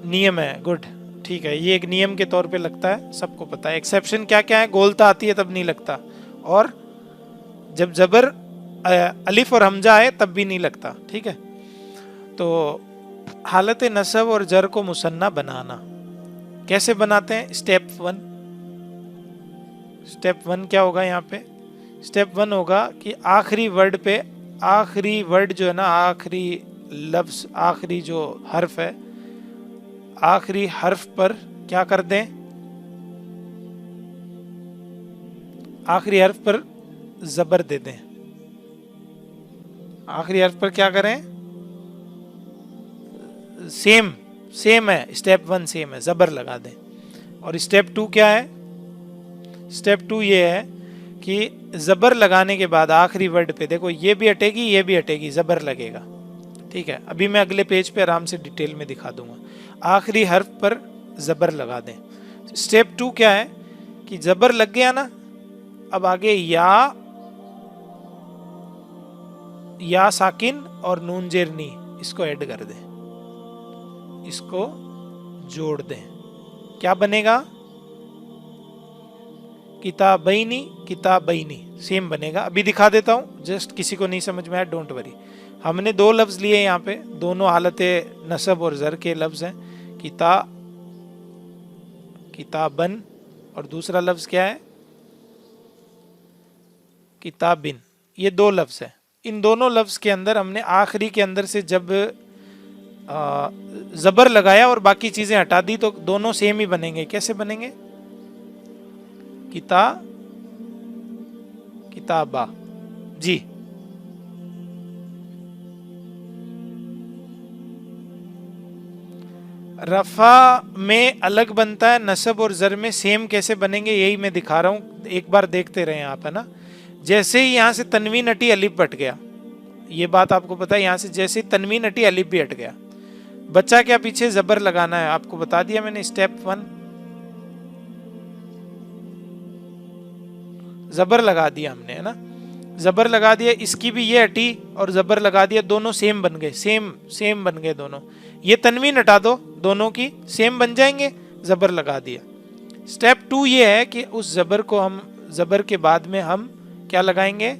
[SPEAKER 2] नियम है, गुड, ठीक है। ये एक नियम के तौर पे लगता है, सबको पता है। एक्सेप्शन क्या क्या है? गोलता आती है तब नहीं लगता, और जब जबर अलिफ और हमजा आए तब भी नहीं लगता, ठीक है। तो हालत नसब और जर को मुसन्ना बनाना कैसे बनाते हैं? स्टेप 1। स्टेप 1 क्या होगा यहाँ पे? स्टेप 1 होगा कि आखिरी वर्ड पे, आखिरी वर्ड जो है ना, आखिरी लफ्ज, आखिरी जो हर्फ है, आखिरी हर्फ पर क्या कर दें? आखिरी हर्फ पर जबर दे दें। आखिरी हर्फ पर क्या करें? सेम है, स्टेप 1 सेम है, जबर लगा दें। और स्टेप 2 क्या है? स्टेप 2 ये है कि जबर लगाने के बाद आखिरी वर्ड पे देखो, ये भी हटेगी, ये भी हटेगी, जबर लगेगा, ठीक है। अभी मैं अगले पेज पे आराम से डिटेल में दिखा दूंगा। आखिरी हर्फ पर जबर लगा दें। स्टेप 2 क्या है कि जबर लग गया ना, अब आगे या साकिन और नून जेरनी, इसको ऐड कर दें, इसको जोड़ दें। क्या बनेगा? किताबैनी, किताबैनी, सेम बनेगा। अभी दिखा देता हूं, जस्ट किसी को नहीं समझ में आया डोंट वरी। हमने 2 लफ्ज लिए यहाँ पे, दोनों हालत नसब और जर के लफ्ज हैं। किताबन, और दूसरा लफ्ज क्या है? किताबिन। ये 2 लफ्ज हैं। इन दोनों लफ्ज के अंदर हमने आखिरी के अंदर से जब जबर लगाया और बाकी चीजें हटा दी तो दोनों सेम ही बनेंगे। कैसे बनेंगे? किताबा, जी। रफा में अलग बनता है, नसब और जर में सेम कैसे बनेंगे यही मैं दिखा रहा हूं, एक बार देखते रहे आप, है ना। जैसे ही यहां से तनवीन हटी अलिफ हट गया, ये बात आपको पता है। यहां से जैसे ही तनवीन हटी अलिफ भी हट गया, बच्चा क्या पीछे जबर लगाना है, आपको बता दिया मैंने स्टेप 1, जबर लगा दिया हमने, है ना। जबर लगा दिया, इसकी भी ये हटी और जबर लगा दिया, दोनों सेम बन गए, सेम सेम बन गए दोनों। ये तनवीन हटा दो, दोनों की सेम बन जाएंगे, जबर लगा दिया। स्टेप 2 ये है कि उस जबर को हम, जबर के बाद में हम क्या लगाएंगे,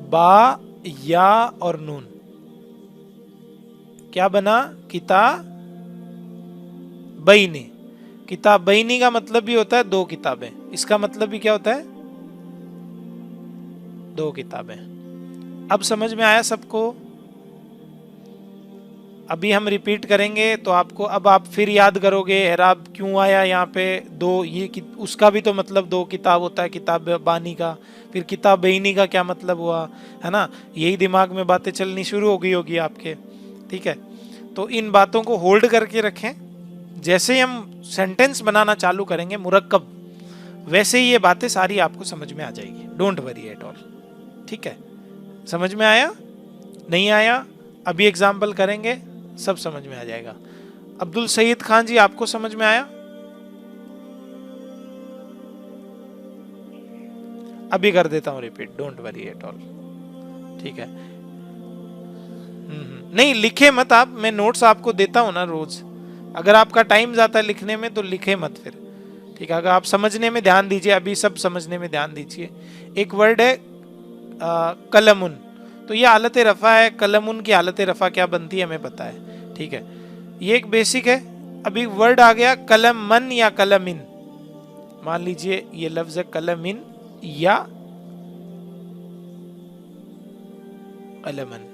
[SPEAKER 2] बा, या और नून। क्या बना, किताबैनी। किताबैनी का मतलब भी होता है 2 किताबें, इसका मतलब भी क्या होता है, 2 किताबें। अब समझ में आया सबको। अभी हम रिपीट करेंगे तो आपको, अब आप फिर याद करोगे एराब क्यों आया यहाँ पे 2, ये उसका भी तो मतलब 2 किताब होता है, किताब बानी का। फिर किताब बेनी का क्या मतलब हुआ, है ना। यही दिमाग में बातें चलनी शुरू हो गई होगी आपके, ठीक है। तो इन बातों को होल्ड करके रखें, जैसे ही हम सेंटेंस बनाना चालू करेंगे मुरक्कब, वैसे ही ये बातें सारी आपको समझ में आ जाएगी, डोंट वरी एट ऑल, ठीक है। समझ में आया, नहीं आया, अभी एग्जाम्पल करेंगे, सब समझ में आ जाएगा। अब्दुल सईद खान जी, आपको समझ में आया? अभी कर देता हूं repeat, don't worry at all, ठीक है। नहीं लिखे मत आप, मैं नोट्स आपको देता हूं ना रोज, अगर आपका टाइम जाता है लिखने में तो लिखे मत फिर, ठीक है। अगर आप समझने में ध्यान दीजिए, अभी सब समझने में ध्यान दीजिए। एक वर्ड है कलमुन, तो ये हालत रफ़ा है, कलमुन की हालत रफ़ा क्या बनती है हमें पता है, ठीक है। ये एक बेसिक है। अभी वर्ड आ गया कलमन या कलमिन, मान लीजिए ये लफ्ज है कलमिन या कलमन,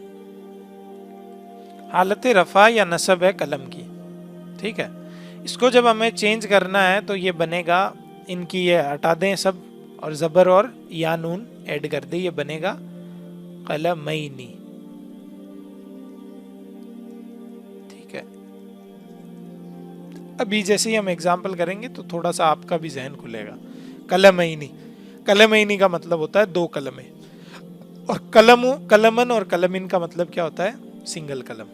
[SPEAKER 2] हालत रफ़ा या नसब है कलम की, ठीक है। इसको जब हमें चेंज करना है तो ये बनेगा, इनकी ये हटा दें सब और ज़बर और या नून ऐड कर दें, ये बनेगा कलमैनी, ठीक है। अभी जैसे ही हम एग्जाम्पल करेंगे तो थोड़ा सा आपका भी जहन खुलेगा। कलमैनी, कलमैनी का मतलब होता है 2 कलमें, और कलमन और कलमिन का मतलब क्या होता है, सिंगल कलम।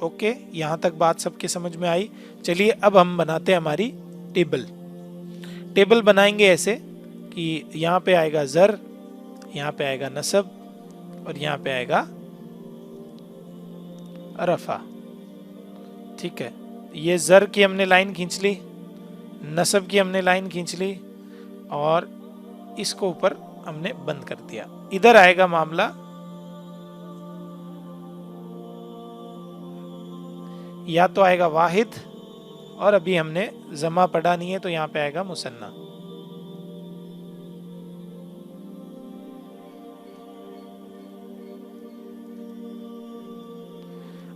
[SPEAKER 2] ओके, यहाँ तक बात सबके समझ में आई। चलिए अब हम बनाते हैं हमारी टेबल। टेबल बनाएंगे ऐसे कि यहाँ पे आएगा ज़र, यहाँ पे आएगा नसब और यहाँ पे आएगा रफ़ा, ठीक है। ये ज़र की हमने लाइन खींच ली, नसब की हमने लाइन खींच ली और इसको ऊपर हमने बंद कर दिया। इधर आएगा मामला, या तो आएगा वाहिद, और अभी हमने जमा पढ़ा नहीं है तो यहां पे आएगा मुसन्ना।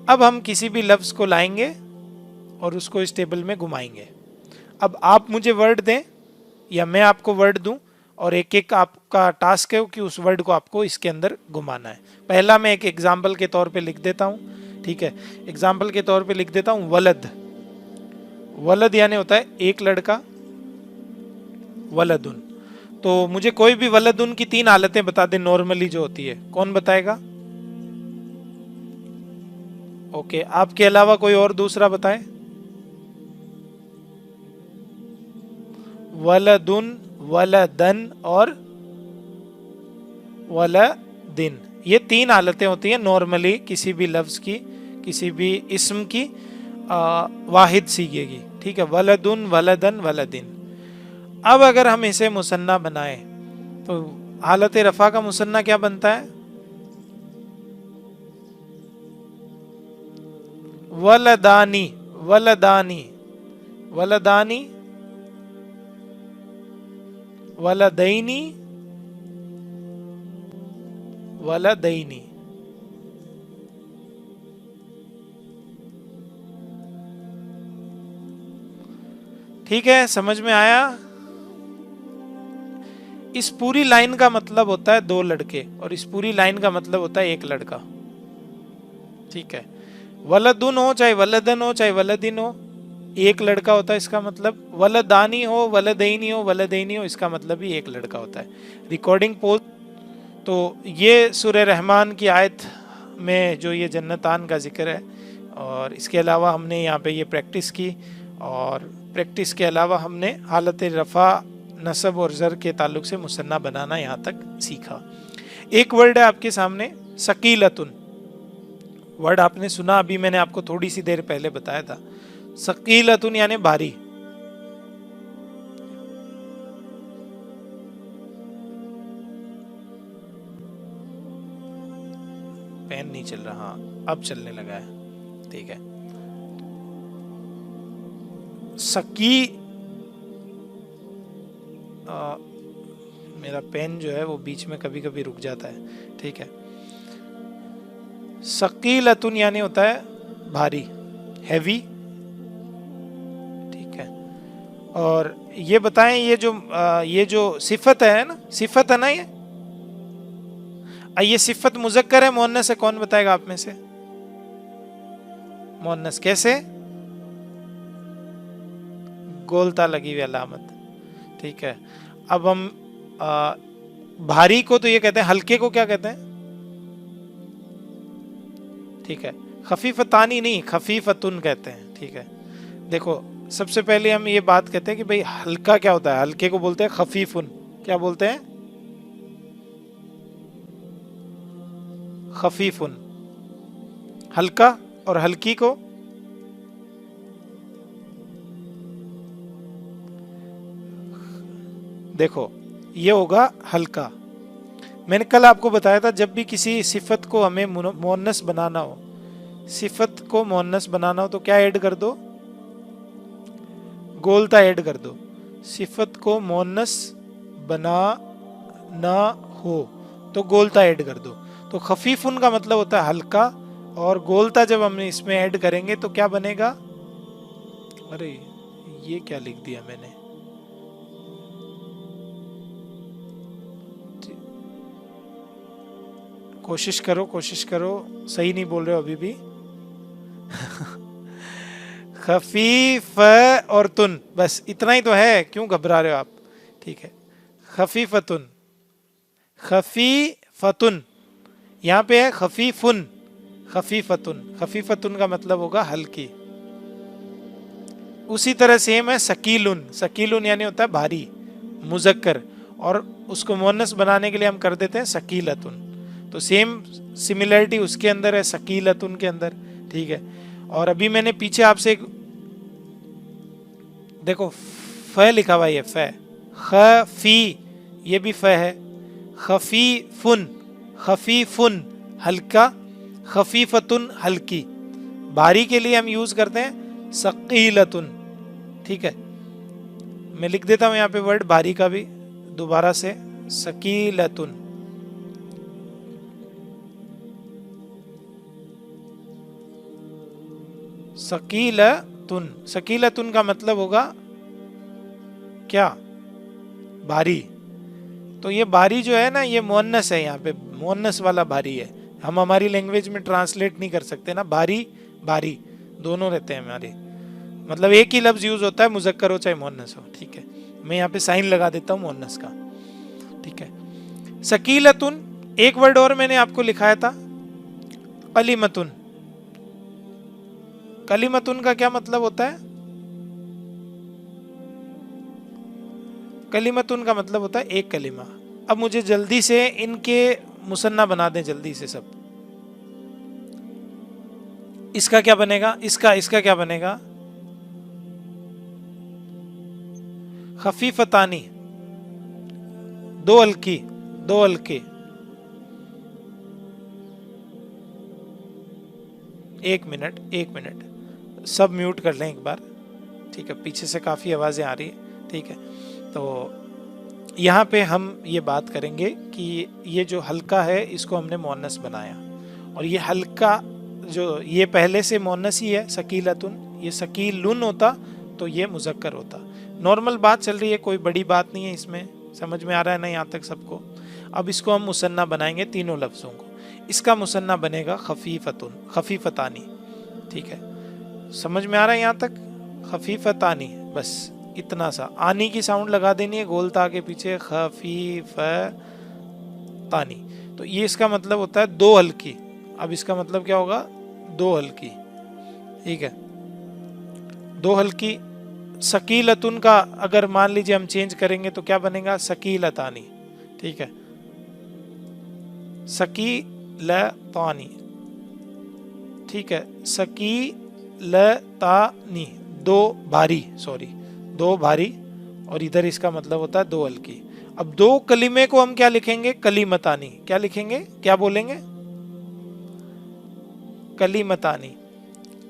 [SPEAKER 2] अब हम किसी भी लफ्ज को लाएंगे और उसको इस टेबल में घुमाएंगे। अब आप मुझे वर्ड दें या मैं आपको वर्ड दूं, और एक एक आपका टास्क है कि उस वर्ड को आपको इसके अंदर घुमाना है। पहला मैं एक एग्जाम्पल के तौर पे लिख देता हूं, ठीक है। एग्जाम्पल के तौर पे लिख देता हूं वलद। वलद यानी होता है एक लड़का, वलदुन। तो मुझे कोई भी वलदुन की 3 हालतें बता दे नॉर्मली जो होती है, कौन बताएगा? ओके, आपके अलावा कोई और दूसरा बताए। वलदुन, वलदन और वलदिन, ये 3 हालतें होती हैं नॉर्मली किसी भी लफ्ज की, किसी भी इस्म की वाहिद सीगेगी, ठीक है। वलदुन, वलदन, वलदिन। अब अगर हम इसे मुसन्ना बनाए तो हालत रफा का मुसन्ना क्या बनता है? वलदानी, वलदानी, वलदानी, वलदैनी, वलदैनी। ठीक है, समझ में आया? इस पूरी लाइन का मतलब होता है 2 लड़के और इस पूरी लाइन का मतलब होता है 1 लड़का, ठीक है। वलदुन हो चाहे वलदन हो चाहे वलदिन हो, एक लड़का होता है इसका मतलब। वलदानी हो वलदैनी हो वलदैनी हो, इसका मतलब भी एक लड़का होता है। Recording pose. तो ये सूरह रहमान की आयत में जो ये जन्नतान का जिक्र है, और इसके अलावा हमने यहाँ पे ये प्रैक्टिस की, और प्रैक्टिस के अलावा हमने हालत रफ़ा, नसब और ज़र के ताल्लुक से मुसन्ना बनाना यहाँ तक सीखा। एक वर्ड है आपके सामने, सकीलतुन। वर्ड आपने सुना, अभी मैंने आपको थोड़ी सी देर पहले बताया था। सकीलतुन यानी भारी। पेन नहीं चल रहा, हाँ अब चलने लगा है, ठीक है। सकी मेरा पेन जो है वो बीच में कभी कभी रुक जाता है, ठीक है। सकीलतुन यानी होता है भारी, हैवी, ठीक है। और ये बताएं, ये जो सिफत है ना, सिफत है ना ये सिफत मुज़क्कर है मुअन्नस है, कौन बताएगा आप में से? मुअन्नस। कैसे? गोलता लगी हुई अलामत, ठीक है। अब हम भारी को तो ये कहते हैं, हल्के को क्या कहते हैं? ठीक है, खफीफतानी नहीं, खफीफतुन कहते हैं, ठीक है। देखो सबसे पहले हम ये बात कहते हैं कि भाई हल्का क्या होता है, हल्के को बोलते हैं खफीफुन। क्या बोलते हैं? खफीफुन। हल्का और हल्की को देखो ये होगा हल्का। मैंने कल आपको बताया था, जब भी किसी सिफत को हमें मुअन्नस बनाना हो, सिफत को मुअन्नस बनाना हो तो क्या ऐड कर दो? गोलता ऐड कर दो। सिफत को मुअन्नस बनाना हो तो गोलता ऐड कर दो। तो खफीफुन का मतलब होता है हल्का, और गोलता जब हम इसमें ऐड करेंगे तो क्या बनेगा? अरे ये क्या लिख दिया मैंने, कोशिश करो सही नहीं बोल रहे हो अभी भी। खफीफ और तुन, बस इतना ही तो है, क्यों घबरा रहे हो आप? ठीक है, खफीफतुन, खफीफतुन। यहाँ पे है खफीफुन, खफीफतुन। खफीफतुन का मतलब होगा हल्की। उसी तरह सेम है सकीलुन। सकीलुन यानी होता है भारी, मुज़क्कर, और उसको मुअन्नस बनाने के लिए हम कर देते हैं सकीलतुन। तो सेम सिमिलरिटी उसके अंदर है, सकीलतुन के अंदर, ठीक है। और अभी मैंने पीछे आपसे एक देखो फ लिखा हुआ है, खफी, ये भी फ है। खफीफुन, खफीफुन हल्का, खफीफतुन हल्की। भारी के लिए हम यूज करते हैं सकीलतुन, ठीक है। मैं लिख देता हूं यहाँ पे वर्ड भारी का भी दोबारा से, सकीलतुन। सकीलतुन, सकीलतुन का मतलब होगा क्या? भारी। तो ये भारी जो है ना, ये मुअन्नस है, यहाँ पे मुअन्नस वाला भारी है। हम हमारी लैंग्वेज में ट्रांसलेट नहीं कर सकते ना, भारी भारी दोनों रहते हैं हमारे, मतलब एक ही लफ्ज यूज होता है, मुज़क्कर हो चाहे मुअन्नस हो, ठीक है। मैं यहाँ पे साइन लगा देता हूँ मुअन्नस का, ठीक है। सकीलतुन। एक वर्ड और मैंने आपको लिखाया था, कलिमतुन। कलिमतुन का क्या मतलब होता है? कलिमतुन का मतलब होता है एक कलिमा। अब मुझे जल्दी से इनके मुसन्ना बना दें, जल्दी से सब। इसका क्या बनेगा? इसका क्या बनेगा? खफीफतानी, दो हल्की, दो हल्के। एक मिनट सब म्यूट कर लें एक बार, ठीक है। पीछे से काफ़ी आवाज़ें आ रही है, ठीक है। तो यहाँ पे हम ये बात करेंगे कि ये जो हल्का है इसको हमने मुअन्नस बनाया, और ये हल्का जो ये पहले से मुअन्नस ही है, सकीलतुन। ये सकीलुन होता तो ये मुज़क्कर होता। नॉर्मल बात चल रही है, कोई बड़ी बात नहीं है इसमें, समझ में आ रहा है ना यहाँ तक सबको? अब इसको हम मुसन्ना बनाएंगे तीनों लफ्ज़ों को। इसका मुसन्ना बनेगा खफीफतुन, खफीफतानी, ठीक है, समझ में आ रहा है यहाँ तक? खफीफतानी, बस इतना सा आनी की साउंड लगा देनी है गोल ता के पीछे, खफीफतानी। तो ये इसका मतलब होता है दो हल्की। अब इसका मतलब क्या होगा? दो हल्की, ठीक है, दो हल्की। सकीलतुन का अगर मान लीजिए हम चेंज करेंगे तो क्या बनेगा? सकीलतानी, ठीक है, सकीलतानी, ठीक है, सकीलतानी, दो भारी, सॉरी, दो भारी, और इधर इसका मतलब होता है दो हल्की। अब दो कलीमे को हम क्या लिखेंगे? कलीमतानी। क्या लिखेंगे? क्या बोलेंगे? कलीमतानी,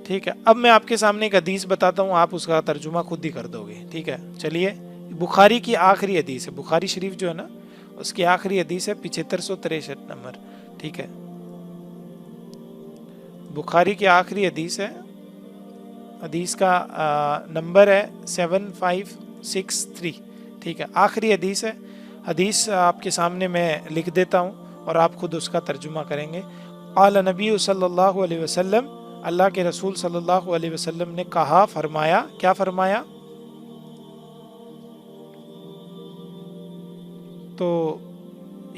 [SPEAKER 2] ठीक है। अब मैं आपके सामने एक हदीस बताता हूँ, आप उसका तर्जुमा खुद ही कर दोगे, ठीक है। चलिए, बुखारी की आखिरी हदीस है, बुखारी शरीफ जो है ना उसकी आखिरी हदीस है, 7563 नंबर, ठीक है। बुखारी की आखिरी हदीस है, हदीस का नंबर है 7563, ठीक है, आखिरी हदीस है। हदीस आपके सामने मैं लिख देता हूँ और आप खुद उसका तर्जुमा करेंगे। क़ाल नबी सल्लल्लाहु अलैहि वसल्लम, अल्लाह के रसूल सल्लल्लाहु अलैहि वसल्लम ने कहा, फरमाया, क्या फरमाया? तो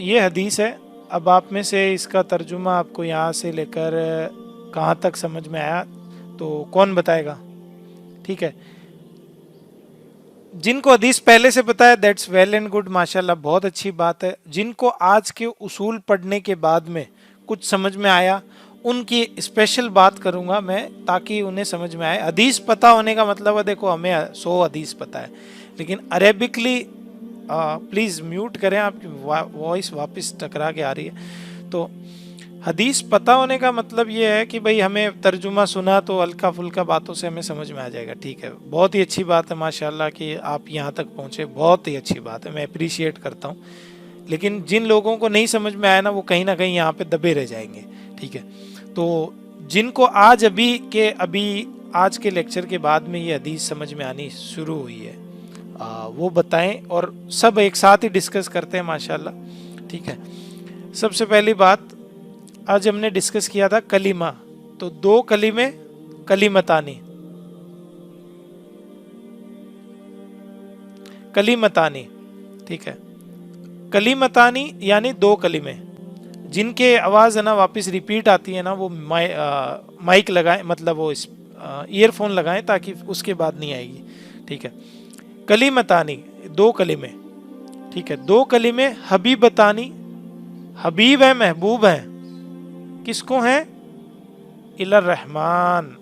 [SPEAKER 2] ये हदीस है। अब आप में से इसका तर्जुमा आपको यहाँ से लेकर कहाँ तक समझ में आया तो कौन बताएगा? ठीक है, जिनको हदीस पहले से पता है दैट्स वेल एंड गुड, माशाल्लाह, बहुत अच्छी बात है। जिनको आज के उसूल पढ़ने के बाद में कुछ समझ में आया, उनकी स्पेशल बात करूंगा मैं ताकि उन्हें समझ में आए। हदीस पता होने का मतलब है, देखो हमें 100 हदीस पता है, लेकिन अरेबिकली, प्लीज़ म्यूट करें, आपकी वॉइस वापस टकरा के आ रही है। तो हदीस पता होने का मतलब ये है कि भाई हमें तर्जुमा सुना तो हल्का फुल्का बातों से हमें समझ में आ जाएगा, ठीक है। बहुत ही अच्छी बात है माशाल्लाह कि आप यहाँ तक पहुँचे, बहुत ही अच्छी बात है, मैं अप्रिशिएट करता हूँ। लेकिन जिन लोगों को नहीं समझ में आया ना, वो कहीं ना कहीं यहाँ पे दबे रह जाएंगे, ठीक है। तो जिनको आज आज के लेक्चर के बाद में ये हदीस समझ में आनी शुरू हुई है, वो बताएं, और सब एक साथ ही डिस्कस करते हैं माशाल्लाह, ठीक है। सबसे पहली बात, आज हमने डिस्कस किया था कलीमा, तो दो कलीमे, कलीमतानी, कलीमतानी, ठीक है, कलीमतानी यानी दो कलीमे जिनके आवाज़ है ना वापस रिपीट आती है ना, वो माइक लगाएं, मतलब वो ईयरफोन लगाएं ताकि उसके बाद नहीं आएगी, ठीक है। कलीमतानी, दो कलीमे, ठीक है, दो कलीमे। हबीबतानी, हबीब है, महबूब है, किसको हैं? इलर रहमान,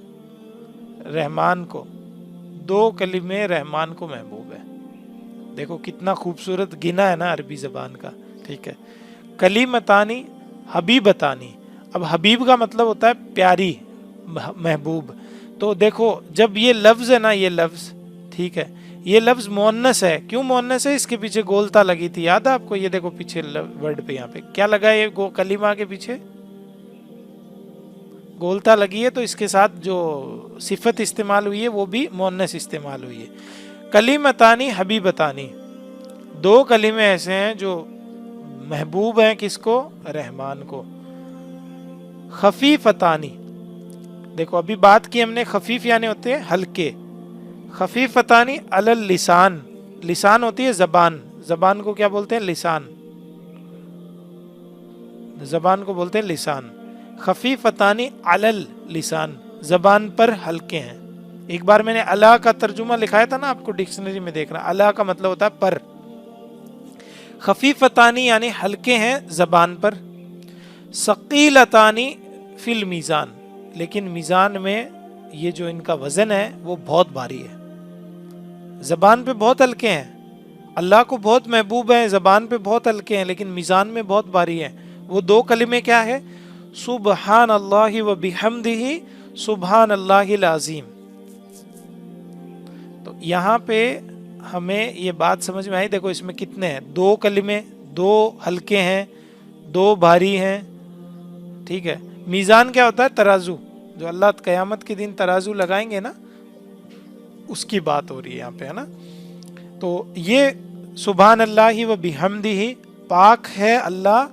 [SPEAKER 2] रहमान को, दो कलीमे रहमान को महबूब है। देखो कितना खूबसूरत गिना है ना अरबी ज़बान का, ठीक है। कलीमतानी, हबीबतानी। अब हबीब का मतलब होता है प्यारी, महबूब। तो देखो जब ये लफ्ज़ है ना, ये लफ्ज़, ठीक है, ये लफ्ज़ मुअन्नस है। क्यों मुअन्नस है? इसके पीछे गोलता लगी थी, याद है आपको? ये देखो पीछे वर्ड पे, यहाँ पे क्या लगा है? ये कलीमा के पीछे गोलता लगी है, तो इसके साथ जो सिफत इस्तेमाल हुई है वो भी मुअन्नस इस्तेमाल हुई है। कलीमतानी, हबीबतानी, दो कलीमे ऐसे हैं जो महबूब हैं, किसको? रहमान को। खफीफतानी, देखो अभी बात की हमने, खफीफ यानी होते हैं हल्के, खफीफतानी अलल लिसान, लिसान होती है जबान, जबान को क्या बोलते हैं? लिसान, जबान को बोलते हैं लिसान। खफीफतानी अलल लिसान, जबान पर हल्के हैं। एक बार मैंने अला का तर्जुमा लिखाया था ना आपको, डिक्शनरी में देखना, अला का मतलब होता है पर, खफीफतानी यानी हल्के हैं जबान पर। सकीलतानी फिल मीज़ान, लेकिन मीज़ान में ये जो इनका वज़न है वो बहुत भारी है। ज़बान पे बहुत हल्के हैं, अल्लाह को बहुत महबूब हैं, ज़बान पे बहुत हल्के हैं, लेकिन मीज़ान में बहुत भारी है। वो दो कलिमे क्या है? सुबहान अल्लाहि व बिहम्दिही सुबहान अल्लाहिल अज़ीम। तो यहाँ पे हमें ये बात समझ में आई। देखो इसमें कितने हैं? दो कलिमे, दो हल्के हैं, दो भारी हैं, ठीक है। मीज़ान क्या होता है? तराजू, जो अल्लाह क़यामत के दिन तराजू लगाएंगे ना, उसकी बात हो रही है यहाँ पे, है ना। तो ये सुबहान अल्लाहि व बिहम्दिही, पाक है अल्लाह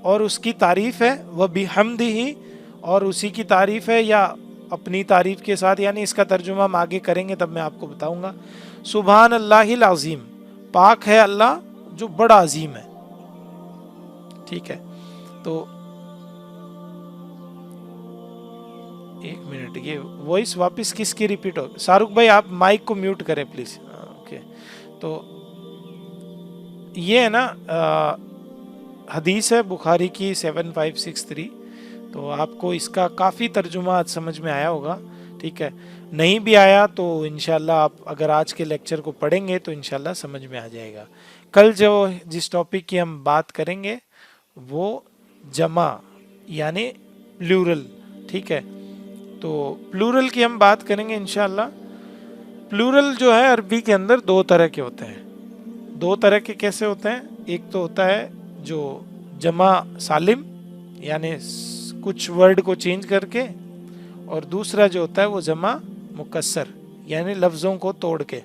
[SPEAKER 2] और उसकी तारीफ है, व बिहम्दिही, और उसी की तारीफ है, या अपनी तारीफ के साथ, यानी इसका तर्जुमा हम आगे करेंगे तब मैं आपको बताऊंगा। सुभान अल्लाहिल अज़ीम, पाक है अल्लाह जो बड़ा अजीम है। ठीक है, तो एक मिनट, ये वॉइस वापस किसकी रिपीट हो? शाहरुख भाई आप माइक को म्यूट करें प्लीज। ओके, तो ये है ना हदीस है बुखारी की 7563। तो आपको इसका काफ़ी तर्जुमा आज समझ में आया होगा। ठीक है, नहीं भी आया तो इंशाल्लाह आप अगर आज के लेक्चर को पढ़ेंगे तो इंशाल्लाह समझ में आ जाएगा। कल जो जिस टॉपिक की हम बात करेंगे वो जमा यानी प्लूरल। ठीक है, तो प्लूरल की हम बात करेंगे इंशाल्लाह। प्लूरल जो है अरबी के अंदर दो तरह के होते हैं। दो तरह के कैसे होते हैं? एक तो होता है जो जमा सालिम यानी कुछ वर्ड को चेंज करके, और दूसरा जो होता है वो जमा मुकस्सर यानी लफ्ज़ों को तोड़ के।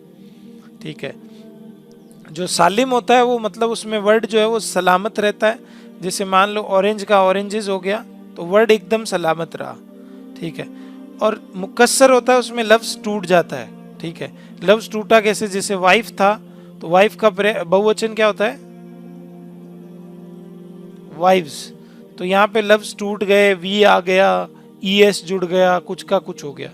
[SPEAKER 2] ठीक है, जो सालिम होता है वो मतलब उसमें वर्ड जो है वो सलामत रहता है। जैसे मान लो ऑरेंज का ऑरेंजेस हो गया तो वर्ड एकदम सलामत रहा। ठीक है, और मुकस्सर होता है उसमें लफ्ज़ टूट जाता है। ठीक है, लफ्ज़ टूटा कैसे? जैसे वाइफ था तो वाइफ का बहुवचन क्या होता है? वाइव्स। तो यहाँ पे लफ्ज़ टूट गए, वी आ गया, ईएस जुड़ गया, कुछ का कुछ हो गया,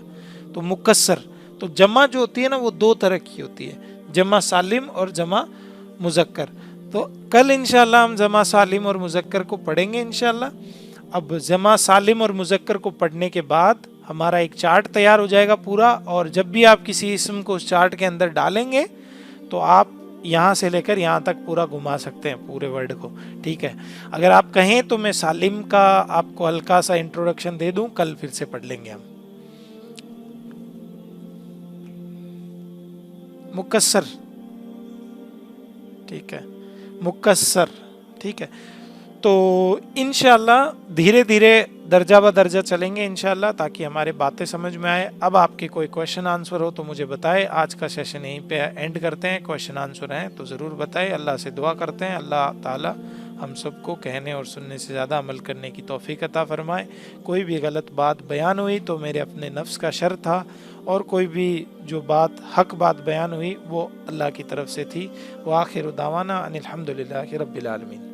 [SPEAKER 2] तो मुकस्सर। तो जमा जो होती है ना वो दो तरह की होती है, जमा सालिम और जमा मुजक्कर। तो कल इंशाल्लाह हम जमा सालिम और मुजक्कर को पढ़ेंगे इंशाल्लाह। अब जमा सालिम और मुजक्कर को पढ़ने के बाद हमारा एक चार्ट तैयार हो जाएगा पूरा, और जब भी आप किसी इसम को उस चार्ट के अंदर डालेंगे तो आप यहाँ से लेकर यहाँ तक पूरा घुमा सकते हैं पूरे वर्ड को। ठीक है, अगर आप कहें तो मैं सालिम का आपको हल्का सा इंट्रोडक्शन दे दूं, कल फिर से पढ़ लेंगे हम। मुकस्सर, ठीक है, मुकस्सर। ठीक है, तो इंशाल्लाह धीरे धीरे दर्जा ब दर्जा चलेंगे इंशाल्लाह, ताकि हमारे बातें समझ में आए। अब आपके कोई क्वेश्चन आंसर हो तो मुझे बताएं। आज का सेशन यहीं पे एंड करते हैं। क्वेश्चन आंसर हैं तो ज़रूर बताएं। अल्लाह से दुआ करते हैं अल्लाह ताला हम सबको कहने और सुनने से ज़्यादा अमल करने की तौफीक अता फरमाए। कोई भी गलत बात बयान हुई तो मेरे अपने नफ्स का शर था, और कोई भी जो बात हक बात बयान हुई वो अल्लाह की तरफ से थी। व आखिर दावाना अनिल हम्दुलिल्लाहि रब्बिल आलमीन।